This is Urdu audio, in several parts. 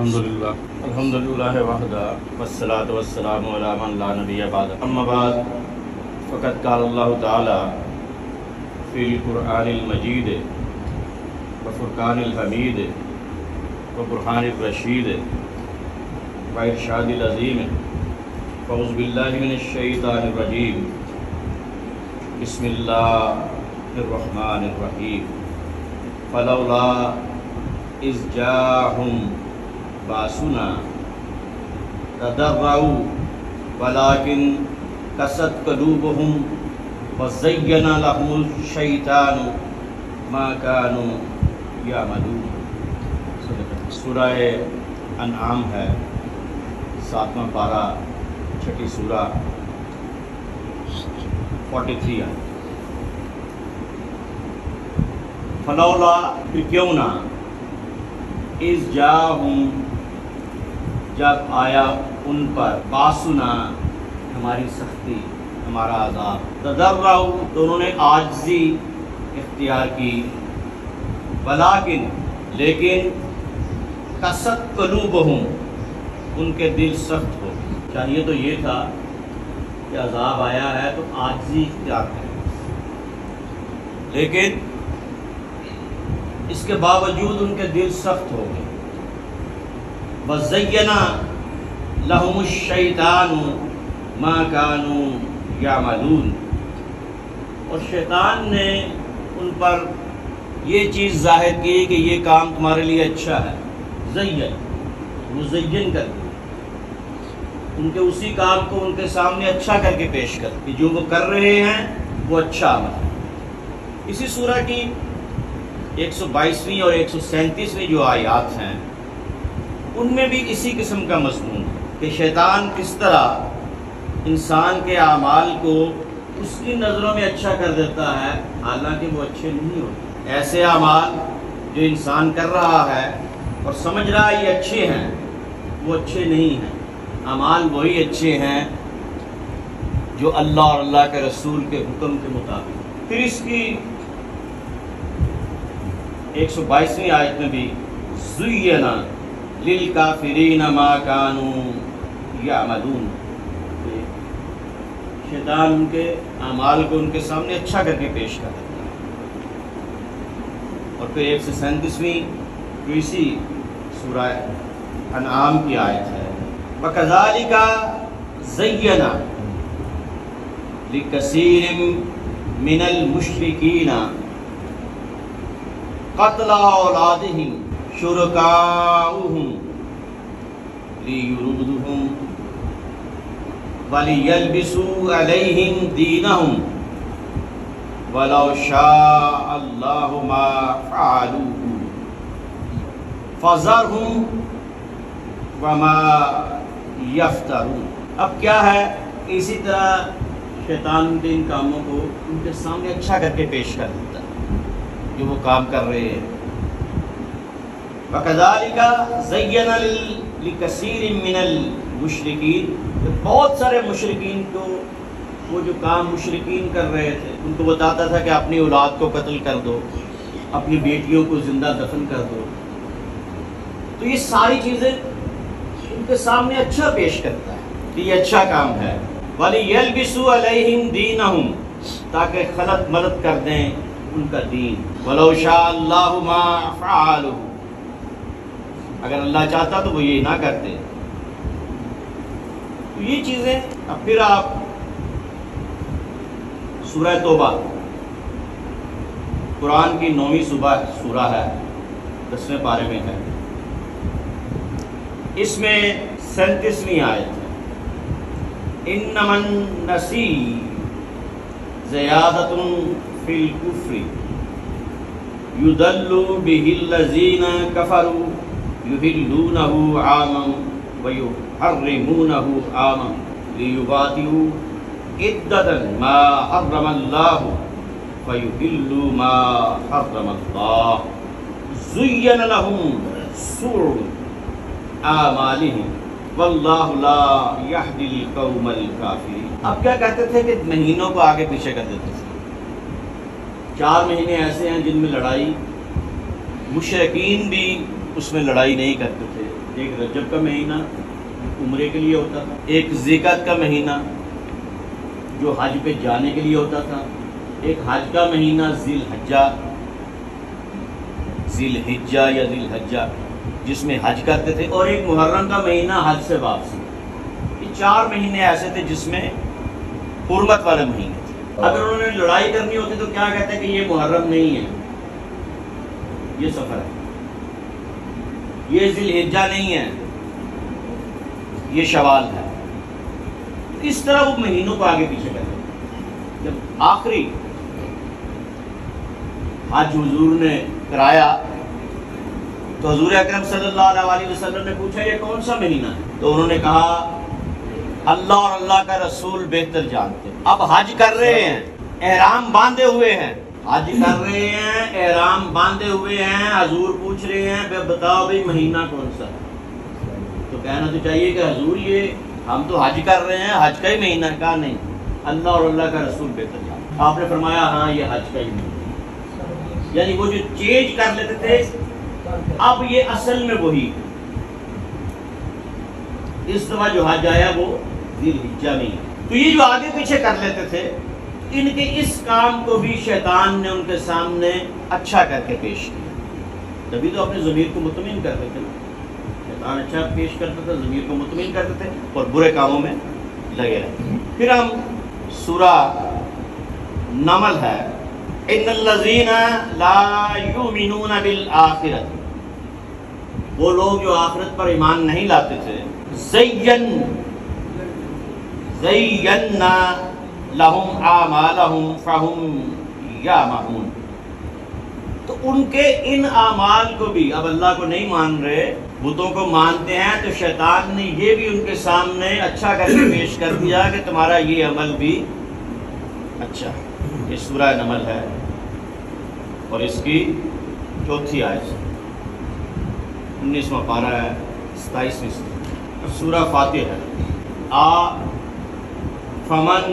الحمدللہ وحدہ والصلاۃ والسلام علی من لا نبی بعد اما بعد فقد قال اللہ تعالی فی القرآن المجید وفرقان الحمید وبرہان الرشید وارشاد العظیم اعوذ باللہ من الشیطان الرجیم بسم اللہ الرحمن الرحیم فلولا اذ جاءہم باسنا تضرعوا ولكن قست قلوبهم وزين لهم الشیطان ما كانوا يعملون۔ سورہ انعام ہے، 7واں پارہ، چھٹی سورہ، 43 ہے۔ فلولا پھر کیوں نہ، اذ جاءہم جب آیا ان پر، باسنا ہماری سختی، ہمارا عذاب، تضرعوا تو انہوں نے عاجزی اختیار کی، ولیکن لیکن قست قلوبہم ان کے دل سخت ہو گئے۔ چاہیے تو یہ تھا کہ عذاب آیا ہے تو عاجزی اختیار کریں، لیکن اس کے باوجود ان کے دل سخت ہو گئے۔ وَزَيَّنَ لَهُمُ الشَّيْطَانُ مَا كَانُوا يَعْمَلُونَ، اور شیطان نے ان پر یہ چیز ظاہر کی کہ یہ کام تمہارے لیے اچھا ہے، زین مزین کر کے ان کے اسی کام کو ان کے سامنے اچھا کر کے پیش کر کہ جو وہ کر رہے ہیں وہ اچھا عمل ہے۔ اسی سورہ کی 122ویں اور 137ویں جو آیات ہیں ان میں بھی اسی قسم کا مضمون ہے کہ شیطان کس طرح انسان کے اعمال کو اس کی نظروں میں اچھا کر دیتا ہے، حالانکہ وہ اچھے نہیں ہوتے۔ ایسے اعمال جو انسان کر رہا ہے اور سمجھ رہا ہے یہ اچھے ہیں، وہ اچھے نہیں ہیں۔ اعمال وہی اچھے ہیں جو اللہ اور اللہ کے رسول کے حکم کے مطابق۔ پھر اس کی 122ویں آیت میں بھی زُیّنَ لِلْکَافِرِینَ مَا كَانُوا يَعْمَلُونَ، شیطان ان کے اعمال کو ان کے سامنے اچھا کر کے پیش کر دیتا ہے۔ اور پھر 137ویں جو اسی سورہ انعام کی آیت ہے، وَكَذَلِكَ زَيَّنَ لِكَثِيرٍ مِّنَ الْمُشْرِكِينَ قَتْلَ أَوْلَادِهِمْ شُرَكَاؤُهُمْ لِيُرْدُوهُمْ وَلِيَلْبِسُوا عَلَيْهِمْ دِينَهُمْ وَلَوْ شَاءَ اللَّهُ مَا فَعَلُوهُ فَذَرْهُمْ وَمَا يَفْتَرُونَ۔ اب کیا ہے، اسی طرح شیطان ان کاموں کو ان کے سامنے اچھا کر کے پیش کر دیتا ہے جو وہ کام کر رہے ہیں۔ وَكَذَلِكَ زَيَّنَ لِكَثِيرٍ مِّنَ الْمُشْرِكِينَ، بہت سارے مشرکین کو وہ جو کام مشرکین کر رہے تھے ان کو بتاتا تھا کہ اپنی اولاد کو قتل کر دو، اپنی بیٹیوں کو زندہ دفن کر دو، تو یہ ساری چیزیں ان کے سامنے اچھا پیش کرتا ہے کہ یہ اچھا کام ہے۔ وَلِيَلْبِسُوا عَلَيْهِمْ دِينَهُمْ، تاکہ خلط ملط کر دیں ان کا دین۔ وَلَوْ شَاءَ اللَّهُ مَا فَعَلُوهُ، اگر اللہ چاہتا تو وہ یہ نہ کرتے۔ تو یہ چیزیں اب پھر آپ سورہ توبہ، قرآن کی 9ویں سورہ ہے، 10ویں پارے میں ہے، اس میں 37ویں آیت ہے، انما النسیء زیادۃ فی الکفر یضل بہ الذین کفروا یحلونہ عاما ویحرمونہ عاما لیباطئوا عدۃ ما حرم اللہ فیحلوا ما حرم اللہ زین لہم سوء اعمالہم واللہ لا یہدی القوم الکافرین۔ اب کیا کہتے تھے کہ مہینوں کو آگے پیچھے کر دیتے تھے۔ 4 مہینے ایسے ہیں جن میں لڑائی، مشرکین بھی اس میں لڑائی نہیں کرتے تھے، ایک رجب کا مہینہ عمرے کے لیے ہوتا تھا، ایک ذیقعدہ کا مہینہ جو حج پہ جانے کے لیے ہوتا تھا، ایک حج کا مہینہ ذی الحجہ یا ذی الحجہ جس میں حج کرتے تھے، اور ایک محرم کا مہینہ حج سے واپسی۔ یہ 4 مہینے ایسے تھے جس میں حرمت والے مہینے تھے۔ اگر انہوں نے لڑائی کرنی ہوتی تو کیا کہتے ہیں کہ یہ محرم نہیں ہے، یہ سفر ہے، یہ ذی الحجہ نہیں ہے، یہ شوال ہے۔ اس طرح وہ مہینوں کو آگے پیچھے کرتے ہیں۔ جب آخری حج حضور نے کرایا تو حضور اکرم صلی اللہ علیہ وسلم نے پوچھا یہ کون سا مہینہ ہے؟ تو انہوں نے کہا اللہ اور اللہ کا رسول بہتر جانتے ہیں۔ اب حج کر رہے ہیں، احرام باندھے ہوئے ہیں، حج کر رہے ہیں، احرام باندھے ہوئے ہیں، حضور پوچھ رہے ہیں بتاؤ بھائی مہینہ کون سا ہے؟ تو کہنا تو چاہیے کہ حضور یہ ہم تو حج کر رہے ہیں، حج کا ہی مہینہ ہے۔ کہا نہیں، اللہ اور اللہ کا رسول بہتر جانتے ہیں۔ آپ نے فرمایا ہاں یہ حج کا ہی مہینہ، یعنی وہ جو چینج کر لیتے تھے اب یہ اصل میں وہی۔ اس دفعہ جو حج آیا وہ ذی الحجہ نہیں ہے۔ تو یہ جو آگے پیچھے کر لیتے تھے، ان کے اس کام کو بھی شیطان نے ان کے سامنے اچھا کر کے پیش کیا، تبھی تو اپنے ضمیر کو مطمئن کرتے تھے۔ شیطان اچھا پیش کرتا تھا، ضمیر کو مطمئن کرتے تھے اور برے کاموں میں لگے رہتے۔ پھر ہم سورہ نمل ہے، ان الذین لا یؤمنون بالآخرۃ، وہ لوگ جو آخرت پر ایمان نہیں لاتے تھے، زینا لہم اعمالہم فہم یعمہون، تو ان کے ان اعمال کو بھی اب اللہ کو نہیں مان رہے، بتوں کو مانتے ہیں، تو شیطان نے یہ بھی ان کے سامنے اچھا کر کے پیش کر دیا کہ تمہارا یہ عمل بھی اچھا ہے۔ یہ سورہ نمل ہے اور اس کی 4تھی آیت، 19واں پارہ ہے، 27ویں سورہ فاتح ہے۔ فمن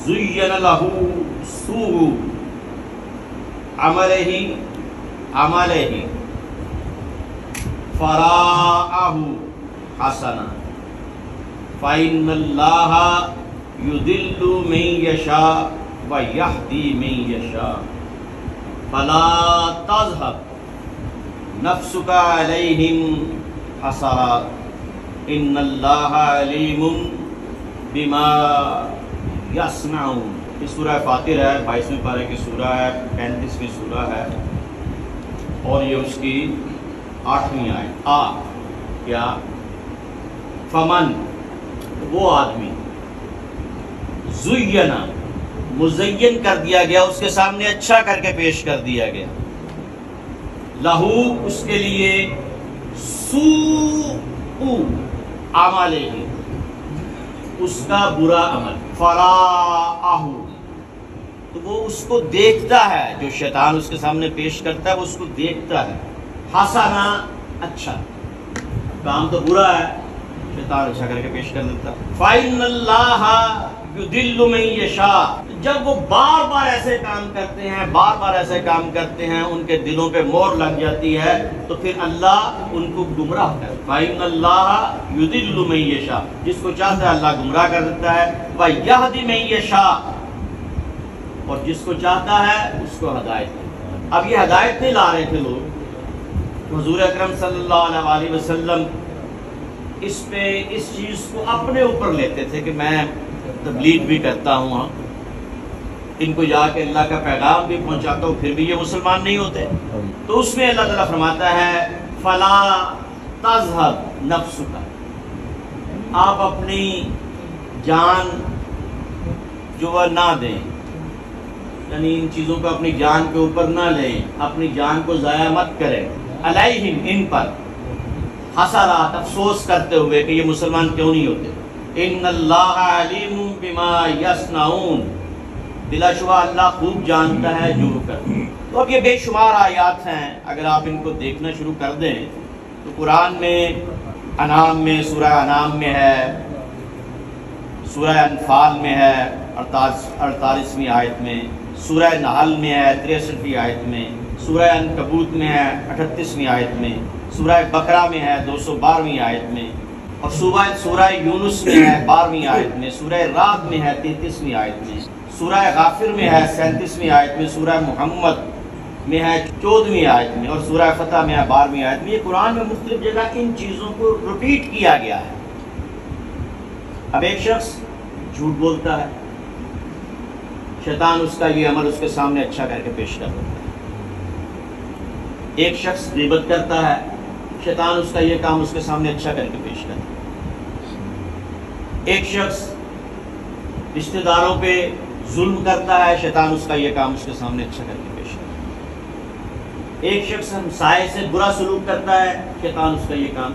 زین لہ سوء عملہ فراءہ حسنا فإن اللہ یضل من یشاء ویہدی من یشاء فلا تذہب نفسک علیہم حسرات ان اللہ علیم بما یصنعون۔ یہ سورہ فاطر ہے، 22ویں پارے کی سورہ ہے، 35ویں سورہ ہے، اور یہ اس کی 8ویں آیت۔ کیا فمن، وہ آدمی، زینا، مزین کر دیا گیا، اس کے سامنے اچھا کر کے پیش کر دیا گیا، لہو، اس کے لیے، سوء اعمالہ، اس کا برا عمل، فراءہ، تو وہ اس کو دیکھتا ہے، جو شیطان اس کے سامنے پیش کرتا ہے وہ اس کو دیکھتا ہے، حسنا، اچھا، کام تو برا ہے، شیطان اچھا کر کے پیش کر دیتا ہے۔ فَإِنَّ اللَّهَ يُضِلُّ مَن يَشَاءُ، جب وہ بار بار ایسے کام کرتے ہیں، بار بار ایسے کام کرتے ہیں، ان کے دلوں پہ مور لگ جاتی ہے، تو پھر اللہ ان کو گمراہ کرتا ہے۔ فَإِنَّ اللَّهَ يُضِلُّ مَن يَشَاءُ، جس کو چاہتا ہے اللہ گمراہ کر دیتا ہے، وَيَهْدِي مَن يَشَاءُ، اور جس کو چاہتا ہے اس کو ہدایت دیتا ہے۔ اب یہ ہدایت نہیں لا رہے تھے لوگ، حضور اکرم صلی اللہ علیہ وسلم اس چیز کو اپنے اوپر لیتے تھے کہ میں تبلیغ بھی کرتا ہوں، ان کو جا کے اللہ کا پیغام بھی پہنچاتا ہوں، پھر بھی یہ مسلمان نہیں ہوتے۔ تو اس میں اللہ تعالیٰ فرماتا ہے فلا تذہب نفسک، آپ اپنی جان جو وہ نہ دیں، یعنی ان چیزوں کو اپنی جان کے اوپر نہ لیں، اپنی جان کو ضائع مت کریں، علیہم، ان پر، حسرات، افسوس کرتے ہوئے کہ یہ مسلمان کیوں نہیں ہوتے۔ ان اللہ علیم بما یصنعون، بلا شبہ اللہ خوب جانتا ہے جو وہ کرتے ہیں۔ تو اب یہ بے شمار آیات ہیں، اگر آپ ان کو دیکھنا شروع کر دیں تو قرآن میں انعام میں، سورہ انعام میں ہے، سورہ انفال میں ہے 48ویں آیت میں، سورہ نحل میں ہے 63ویں آیت میں، سورہ عنکبوت میں ہے 38ویں آیت میں، سورہ بقرہ میں ہے 212ویں آیت میں، اور سورہ یونس میں ہے 12ویں آیت میں، سورہ رعد میں ہے 33ویں آیت میں، سورہ غافر میں ہے 37ویں آیت میں، سورہ محمد میں ہے 14ویں آیت میں، اور سورہ فتح میں ہے 12ویں آیت میں۔ یہ قرآن میں مختلف جگہ ان چیزوں کو ریپیٹ کیا گیا ہے۔ اب ایک شخص جھوٹ بولتا ہے، شیطان اس کا یہ عمل اس کے سامنے اچھا کر کے پیش کر دیتا ہے۔ ایک شخص غیبت کرتا ہے، شیطان اس کا یہ کام اس کے سامنے اچھا کر کے پیش کرتا ہے۔ ایک شخص رشتہ داروں پہ ظلم کرتا ہے، شیطان اس کا یہ کام اس کے سامنے اچھا کر کے پیش کرتا ہے۔ ایک شخص ہمسائے سے برا سلوک کرتا ہے، شیطان اس کا یہ کام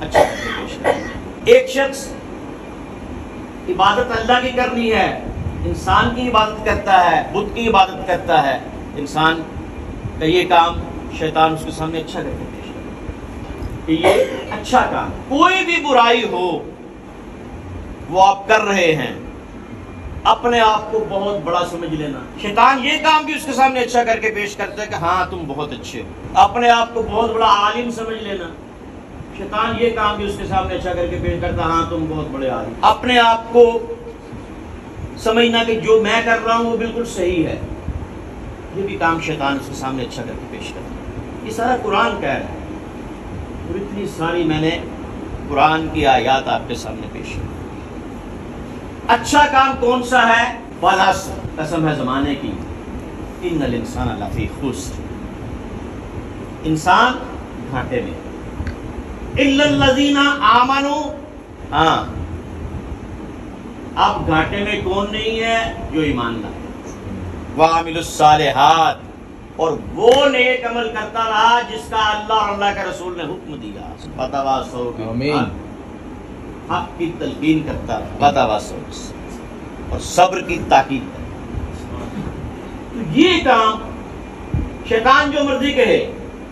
اچھا کر کے پیش کرتا ہے۔ ایک شخص عبادت اللہ کی کرنی ہے، انسان کی عبادت کرتا ہے، بت کی عبادت کرتا ہے، انسان کا یہ کام شیطان اس کے سامنے اچھا کر کے پیش کرتا ہے کہ یہ اچھا کام۔ کوئی بھی برائی ہو وہ آپ کر رہے ہیں، اپنے آپ کو بہت بڑا سمجھ لینا۔ شیطان یہ کام بھی اس کے سامنے اچھا کر کے پیش کرتا ہے کہ ہاں تم بہت اچھے ہو، اپنے آپ کو بہت بڑا عالم سمجھ لینا۔ شیطان یہ کام بھی اس کے سامنے اچھا کر کے پیش کرتا ہے، ہاں تم بہت بڑے عالم۔ اپنے آپ کو سمجھنا کہ جو میں کر رہا ہوں وہ بالکل صحیح ہے، یہ بھی کام شیطان اس کے سامنے اچھا کر کے پیش کرتا ہے۔ یہ سارا قرآن کہہ رہا ہے، اور اتنی ساری میں نے قرآن کی آیات آپ کے سامنے پیش کی۔ اچھا کام کون سا ہے؟ والعصر، قسم ہے زمانے کی، ان الانسان لفی خسر، انسان گھاٹے میں، الا الذین آمنوا۔ ہاں، اب گھاٹے میں کون نہیں ہے؟ جو ایمان لائے، وعملوا الصالحات، اور وہ نیک عمل کرتا رہا جس کا اللہ اور اللہ کے رسول نے حکم دیا، وتواصوا بالحق، حق کی تلقین کرتا رہا، وتواصوا اور صبر کی تاکید کرتا۔ تو یہ کام شیطان جو مرضی کہے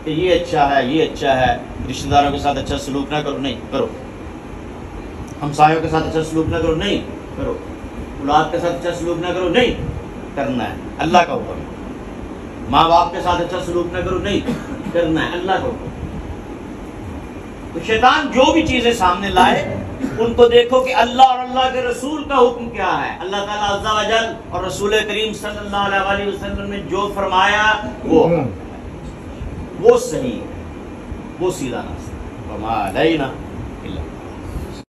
کہ یہ اچھا ہے، یہ اچھا ہے، رشتہ داروں کے ساتھ اچھا سلوک نہ کرو، نہیں کرو، ہمسایوں کے ساتھ اچھا سلوک نہ کرو، نہیں کرو، اولاد کے ساتھ اچھا سلوک نہ کرو، نہیں کرنا ہے، اللہ کا حکم ہے۔ ماں باپ کے ساتھ اچھا سلوک نہ کرو، نہیں کرنا ہے، اللہ کا حکم۔ تو شیطان جو بھی چیزیں سامنے لائے ان کو دیکھو کہ اللہ اور اللہ کے رسول کا حکم کیا ہے۔ اللہ تعالیٰ عز و جل اور رسول کریم صلی اللہ علیہ وسلم نے جو فرمایا وہ صحیح ہے، وہ سیدھا راستہ۔ وما علینا